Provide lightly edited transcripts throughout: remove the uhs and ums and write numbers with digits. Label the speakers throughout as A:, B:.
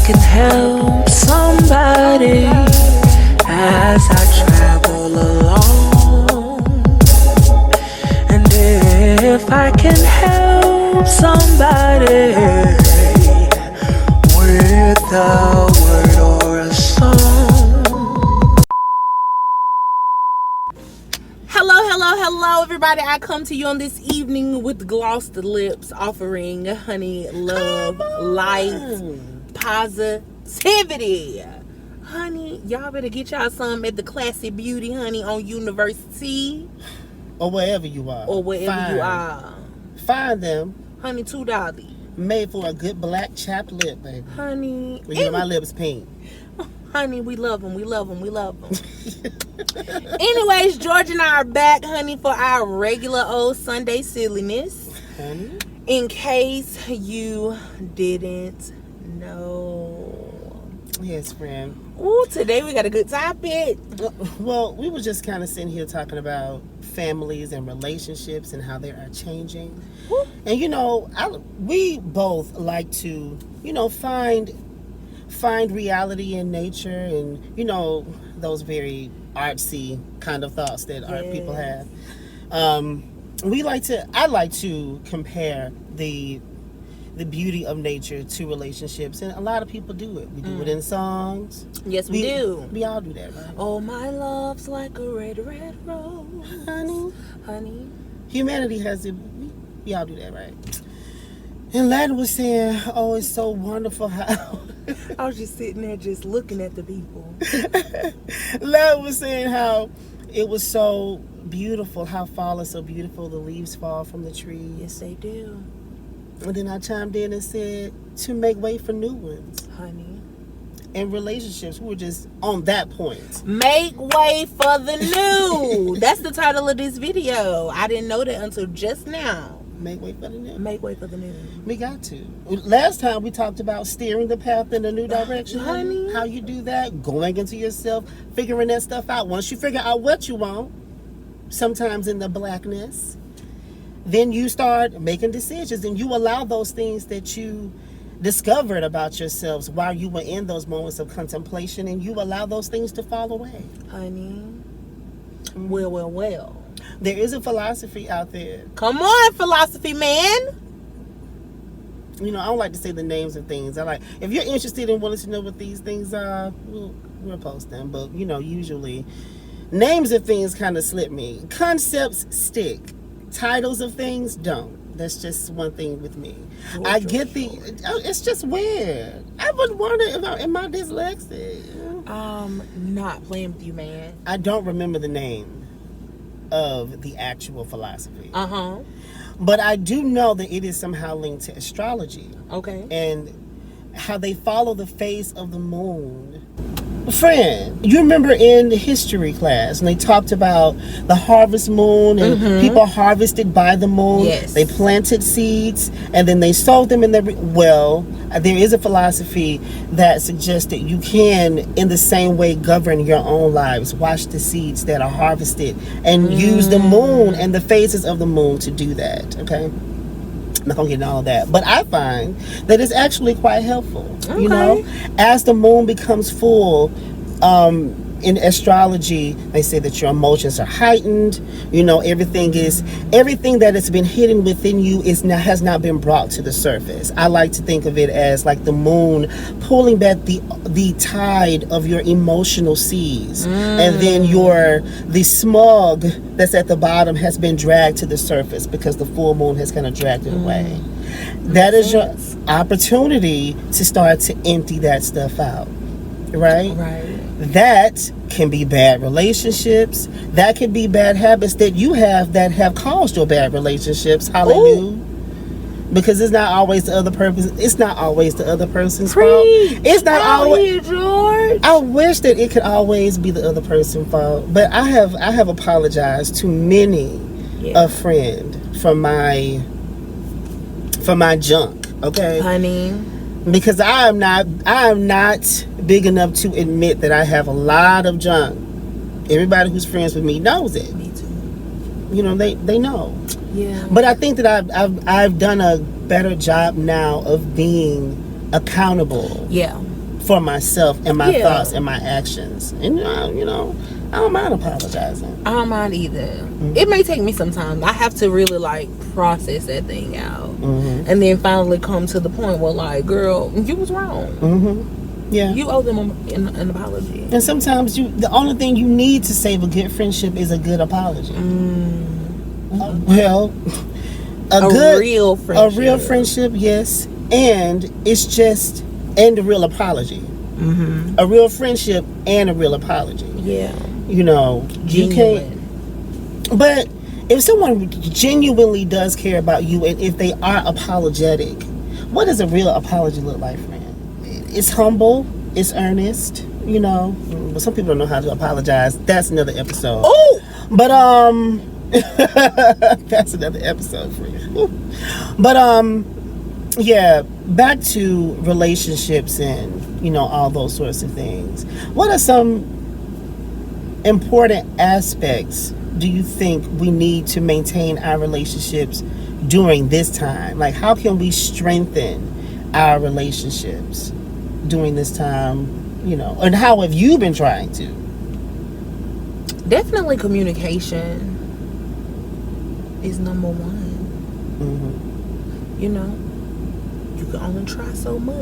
A: can help somebody as I travel along, and if I can help somebody with a word or a song.
B: Hello, everybody. I come to you on this evening with glossed lips, offering honey, love, light, positivity. Honey, y'all better get y'all some at the Classy Beauty, honey, on University.
C: Or wherever you are.
B: You are.
C: Find them.
B: Honey, $2.
C: Made for a good black chapped lip, baby.
B: Honey.
C: You know my lips pink.
B: Honey, we love them. Anyways, George and I are back, honey, for our regular old Sunday silliness.
C: Honey?
B: In case you didn't know.
C: Yes, friend.
B: Ooh, today we got a good topic.
C: Well, we were just kind of sitting here talking about families and relationships and how they are changing.
B: Ooh.
C: And, we both like to, find reality in nature and, those very artsy kind of thoughts that art people have. I like to compare the beauty of nature to relationships, and a lot of people do it. We do it in songs.
B: Yes, we do.
C: We all do that, right?
B: Oh, my love's like a red, red rose. Honey.
C: Humanity has it. We all do that, right? And Latin was saying, oh, it's so wonderful how...
B: I was just sitting there just looking at the people.
C: Latin was saying how it was so beautiful, how fall is so beautiful, the leaves fall from the trees.
B: Yes, they do.
C: And then I chimed in and said, to make way for new ones.
B: Honey.
C: In relationships, we were just on that point.
B: Make way for the new. That's the title of this video. I didn't know that until just now.
C: Make way for the new.
B: Make way for the new.
C: We got to. Last time we talked about steering the path in a new direction.
B: Honey.
C: How you do that, going into yourself, figuring that stuff out. Once you figure out what you want, sometimes in the blackness, then you start making decisions and you allow those things that you discovered about yourselves while you were in those moments of contemplation, and you allow those things to fall away.
B: Honey. Well.
C: There is a philosophy out there.
B: Come on, philosophy man.
C: I don't like to say the names of things. If you're interested in wanting to know what these things are, we'll post them. But, usually names of things kind of slip me. Concepts stick. Titles of things don't. That's just one thing with me. I get it's just weird. I would wonder am I dyslexic?
B: Not playing with you, man.
C: I don't remember the name of the actual philosophy. But I do know that it is somehow linked to astrology.
B: Okay.
C: And how they follow the phase of the moon. Friend, you remember in the history class, and they talked about the harvest moon, and people harvested by the moon.
B: Yes.
C: They planted seeds, and then they sowed them in there is a philosophy that suggests that you can, in the same way, govern your own lives. Watch the seeds that are harvested, and use the moon and the phases of the moon to do that, okay? I'm not gonna get into all of that, but I find that it's actually quite helpful.
B: Okay.
C: As the moon becomes full, in astrology, they say that your emotions are heightened. Everything that has been hidden within you has not been brought to the surface. I like to think of it as like the moon pulling back the tide of your emotional seas, and then the smog that's at the bottom has been dragged to the surface because the full moon has kind of dragged it away. That is your opportunity to start to empty that stuff out, right?
B: Right.
C: That can be bad relationships. That can be bad habits that you have that have caused your bad relationships. Hallelujah. Because it's not always the other person. It's not always the other person's fault. It's not always.
B: George.
C: I wish that it could always be the other person's fault. But I have apologized to many a friend for my junk. Okay,
B: honey.
C: Because I am not big enough to admit that I have a lot of junk. Everybody who's friends with me knows it.
B: Me too.
C: They know.
B: Yeah.
C: But I think that I've done a better job now of being accountable.
B: Yeah.
C: for myself and my
B: Yeah.
C: thoughts and my actions. And you know, I don't mind apologizing.
B: I don't mind either. It may take me some time. I have to really like process that thing out, and then finally come to the point where, like, girl, you was wrong.
C: Yeah.
B: You owe them an apology.
C: And sometimes the only thing you need to save a good friendship is a good apology. Well, a
B: real friendship.
C: A real friendship, yes. And it's just, and a real apology. A real friendship and a real apology.
B: Yeah.
C: You know, you can't. But if someone genuinely does care about you, and if they are apologetic, what does a real apology look like, friend? It's humble, it's earnest, you know. But some people don't know how to apologize. That's another episode.
B: Oh!
C: But that's another episode for you. But yeah, back to relationships and, you know, all those sorts of things. What are some important aspects do you think we need to maintain our relationships during this time? Like, how can we strengthen our relationships during this time, you know? And how have you been trying to?
B: Definitely communication is number one. You know, you can only try so much.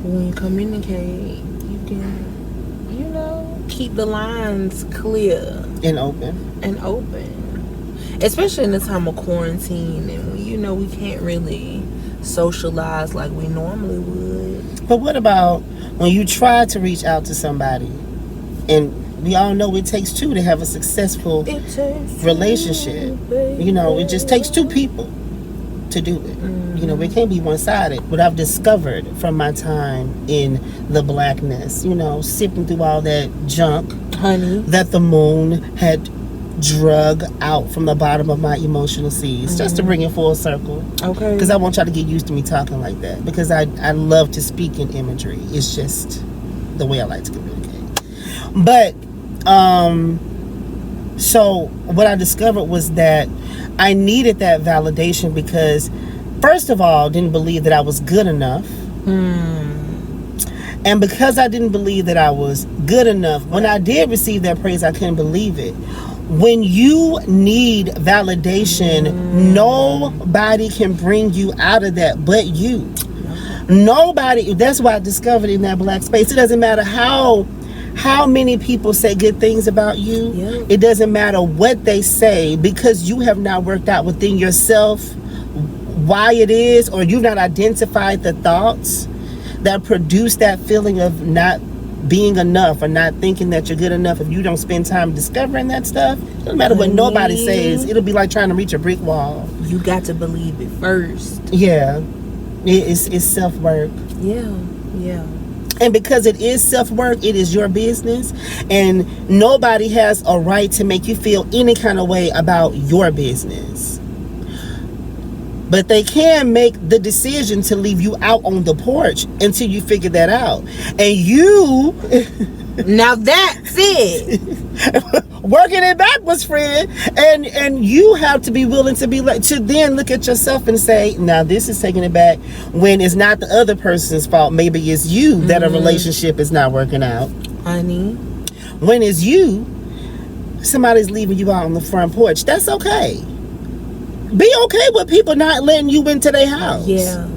B: When you communicate, you can, you know, keep the lines clear
C: And open.
B: Especially in the time of quarantine, and you know, we can't really socialize like we normally would.
C: But what about when you try to reach out to somebody, and we all know it takes two to have a successful relationship. You know, it just takes two people to do it. You know, it can't be one-sided. What I've discovered from my time in the blackness, you know, sifting through all that junk,
B: honey,
C: that the moon had drug out from the bottom of my emotional seas, just to bring it full circle.
B: Okay.
C: Because I want y'all to get used to me talking like that, because I love to speak in imagery. It's just the way I like to communicate. But so what I discovered was that I needed that validation, because first of all, I didn't believe that I was good enough. And because I didn't believe that I was good enough, when I did receive that praise, I couldn't believe it. When you need validation, nobody can bring you out of that but you. Nobody. That's why I discovered in that black space, it doesn't matter how many people say good things about you.
B: Yeah.
C: It doesn't matter what they say, because you have not worked out within yourself why it is, or you've not identified the thoughts that produce that feeling of not being enough, or not thinking that you're good enough. If you don't spend time discovering that stuff, it doesn't matter what nobody says. It'll be like trying to reach a brick wall.
B: You got to believe it first.
C: Yeah. It's self-work.
B: Yeah.
C: And because it is self-work, it is your business, and nobody has a right to make you feel any kind of way about your business. But they can make the decision to leave you out on the porch until you figure that out. And you...
B: Now that's it.
C: Working it backwards, friend. And you have to be willing to then look at yourself and say, now this is taking it back, when it's not the other person's fault. Maybe it's you that a relationship is not working out.
B: Honey.
C: When it's you, somebody's leaving you out on the front porch. That's okay. Be okay with people not letting you into their house.
B: Yeah.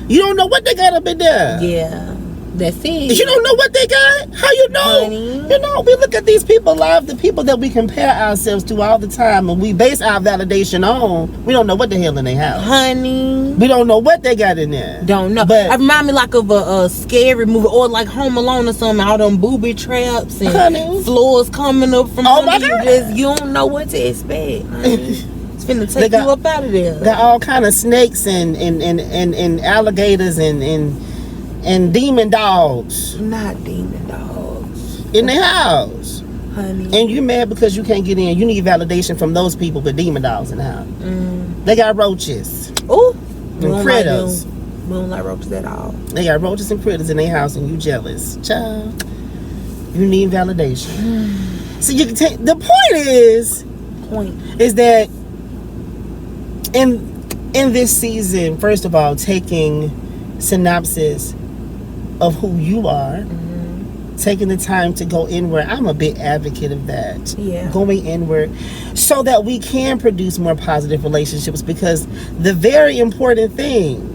C: You don't know what they got up in there.
B: Yeah. That's it.
C: You don't know what they got? How you know?
B: Honey.
C: You know, we look at these people live, the people that we compare ourselves to all the time, and we base our validation on. We don't know what the hell in their house.
B: Honey.
C: We don't know what they got in there.
B: Don't know.
C: But
B: I remind me like of a scary movie, or like Home Alone or something. All them booby traps and
C: Honey.
B: floors coming up from
C: Oh my
B: under you.
C: God.
B: You don't know what to expect. Honey. It's finna take you up out of there.
C: Got all kind of snakes and alligators and demon dogs
B: Not demon dogs.
C: in their house.
B: Honey.
C: And you mad because you can't get in. You need validation from those people with demon dogs in the house. They got roaches.
B: Ooh.
C: And critters.
B: We don't like roaches at all.
C: They got roaches and critters in their house, and you jealous. Child, you need validation. So you can take, the point is that in this season, first of all, taking synopsis of who you are. Taking the time to go inward. I'm a big advocate of that.
B: Yeah.
C: Going inward so that we can produce more positive relationships, because the very important thing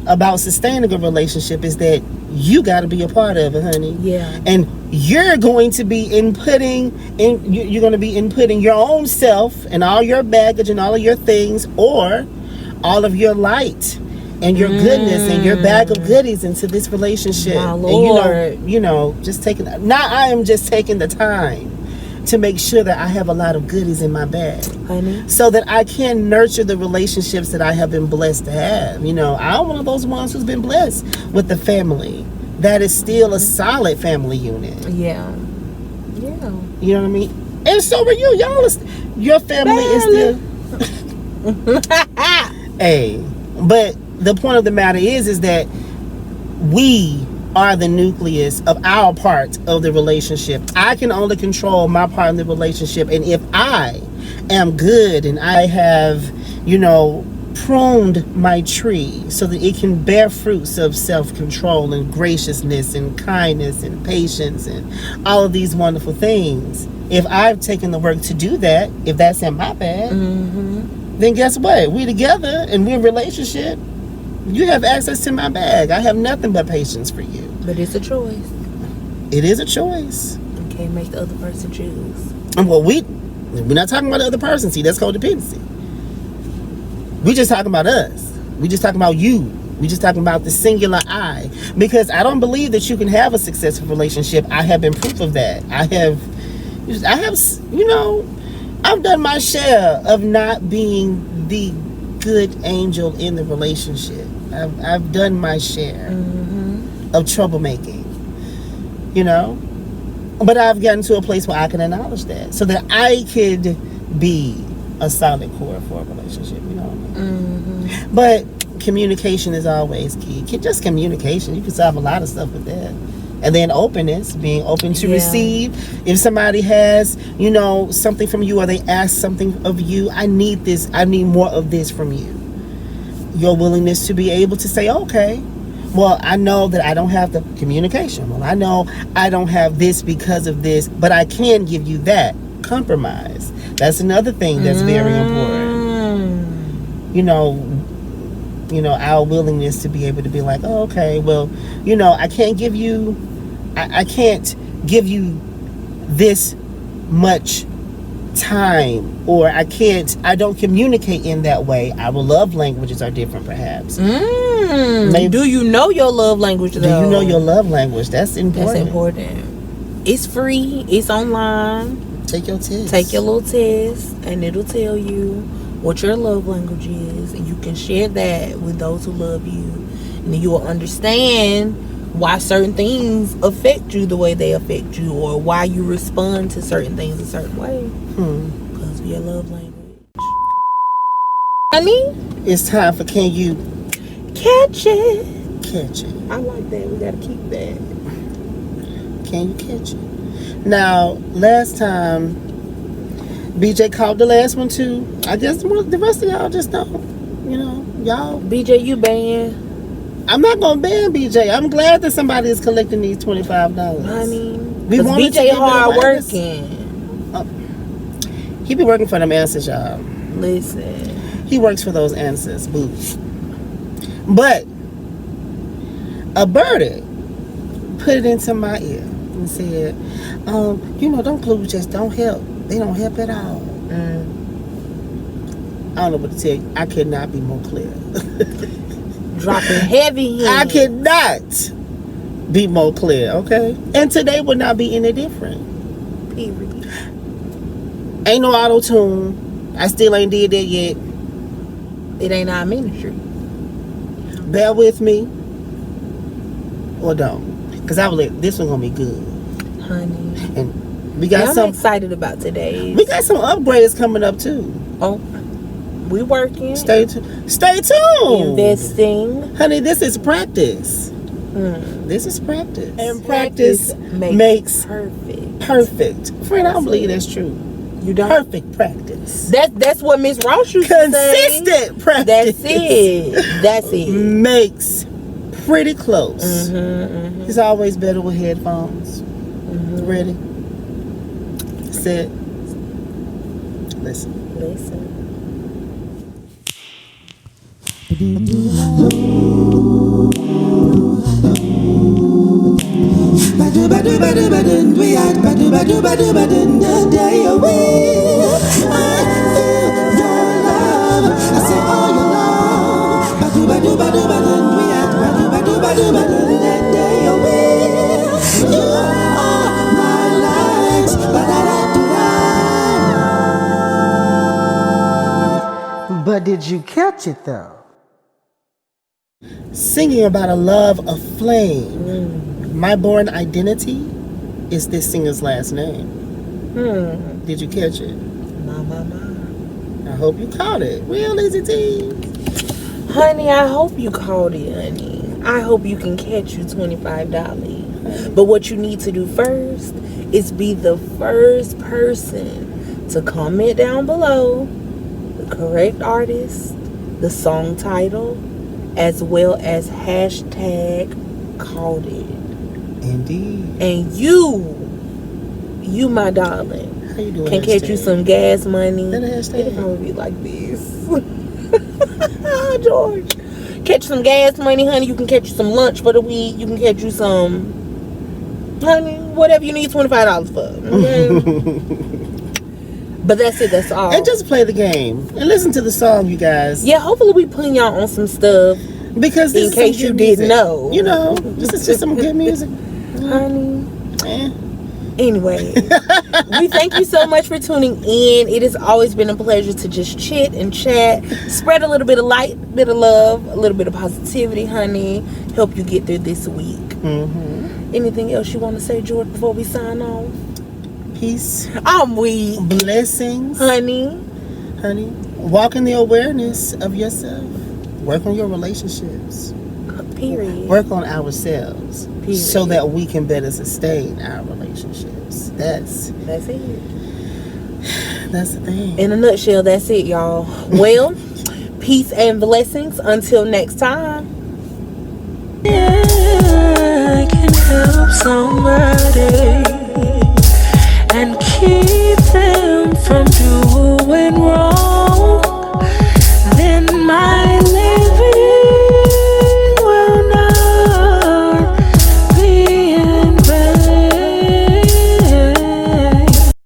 C: about sustaining a relationship is that you got to be a part of it, honey.
B: Yeah.
C: And you're going to be you're going to be inputting your own self and all your baggage and all of your things, or all of your light and your goodness and your bag of goodies into this relationship.
B: My Lord.
C: And I am just taking the time to make sure that I have a lot of goodies in my bag,
B: honey,
C: so that I can nurture the relationships that I have been blessed to have. I'm one of those ones who's been blessed with the family that is still a solid family unit.
B: Yeah.
C: You know what I mean? And so are you. Your family is still hey, but the point of the matter is that we are the nucleus of our part of the relationship. I can only control my part in the relationship. And if I am good and I have, pruned my tree so that it can bear fruits of self-control and graciousness and kindness and patience and all of these wonderful things, if I've taken the work to do that, if that's in my bag, then guess what? We together and we're in a relationship. You have access to my bag. I have nothing but patience for you.
B: But it's a choice.
C: It is a choice.
B: You can't make the other person choose.
C: And we're not talking about the other person. See, that's codependency. We just talking about us. We just talking about you. We just talking about the singular I. Because I don't believe that you can have a successful relationship. I have been proof of that. I've done my share of not being the good angel in the relationship. I've done my share of troublemaking, but I've gotten to a place where I can acknowledge that, so that I could be a solid core for a relationship. But communication is always key. Just communication, you can solve a lot of stuff with that. And then openness, being open to receive. If somebody has, something from you, or they ask something of you, I need this, I need more of this from you. Your willingness to be able to say, okay, well, I know that I don't have the communication. Well, I know I don't have this because of this, but I can give you that. Compromise. That's another thing that's very important. Our willingness to be able to be like, oh, okay, well, I can't give you this much time, or I don't communicate in that way. Our love languages are different, perhaps. Maybe,
B: do you know your love language, though?
C: Do you know your love language? That's important.
B: That's important. It's free. It's online.
C: Take your test.
B: Take your little test, and it'll tell you what your love language is, and you can share that with those who love you, and you will understand why certain things affect you the way they affect you, or why you respond to certain things a certain way, because of your love language. Honey,
C: it's time for Can You
B: Catch It?
C: Catch It.
B: I like that. We gotta keep that.
C: Can you catch it? Now, last time BJ called the last one too. I guess the rest of y'all just don't. Y'all.
B: BJ, you banned.
C: I'm not gonna ban BJ. I'm glad that somebody is collecting these $25.
B: Honey,
C: we wanted
B: BJ hard working.
C: He be working for them answers, y'all.
B: Listen.
C: He works for those answers, boo. But a birdie put it into my ear and said, them clues just don't help. They don't help at all. I don't know what to tell you. I could not be more clear.
B: Dropping heavy here.
C: I could not be more clear, okay? And today would not be any different.
B: Period.
C: Ain't no auto-tune. I still ain't did that yet.
B: It ain't our ministry.
C: Bear with me. Or don't. Because I was like, this one gonna be good.
B: Honey.
C: And we got
B: I'm excited about today.
C: We got some upgrades coming up too.
B: Oh, we working.
C: Stay tuned.
B: Investing.
C: Honey, this is practice. This is practice. And practice makes perfect. Friend, I don't believe that's true.
B: You don't?
C: Perfect practice.
B: That's what Miss Ross used to say.
C: Consistent practice.
B: That's it.
C: Makes pretty close. It's always better with headphones. Ready? Set. Listen.
D: But did you catch it though?
C: Singing about a love aflame. My Born Identity is this singer's last name. Did you catch it? I hope you caught it. Real easy tease.
B: Honey, I hope you caught it, honey. I hope you can catch you $25. But what you need to do first is be the first person to comment down below the correct artist, the song title, as well as hashtag caught it.
C: Indeed.
B: And you my darling,
C: How you doing?
B: can catch you some gas money.
C: That hashtag?
B: It'll probably be like this. George. Catch some gas money, honey. You can catch you some lunch for the week. You can catch you some, honey, whatever you need $25 for. Okay? But that's it. That's all.
C: And just play the game and listen to the song, you guys.
B: Yeah, hopefully we putting y'all on some stuff.
C: Because this
B: in case
C: is
B: you
C: some
B: didn't
C: music.
B: know.
C: You know, this is just some good music.
B: Honey.
C: Eh.
B: Anyway, we thank you so much for tuning in. It has always been a pleasure to just chit and chat, spread a little bit of light, bit of love, a little bit of positivity, honey. Help you get through this week. Anything else you want to say, George, before we sign off?
C: Peace.
B: I'm weak.
C: Blessings.
B: Honey.
C: Walk in the awareness of yourself. Work on your relationships.
B: Period.
C: Work on ourselves.
B: Period.
C: So that we can better sustain our relationships. That's
B: it.
C: That's the thing.
B: In a nutshell, that's it, y'all. Well, peace and blessings. Until next time.
A: Yeah, I can help somebody and keep them from doing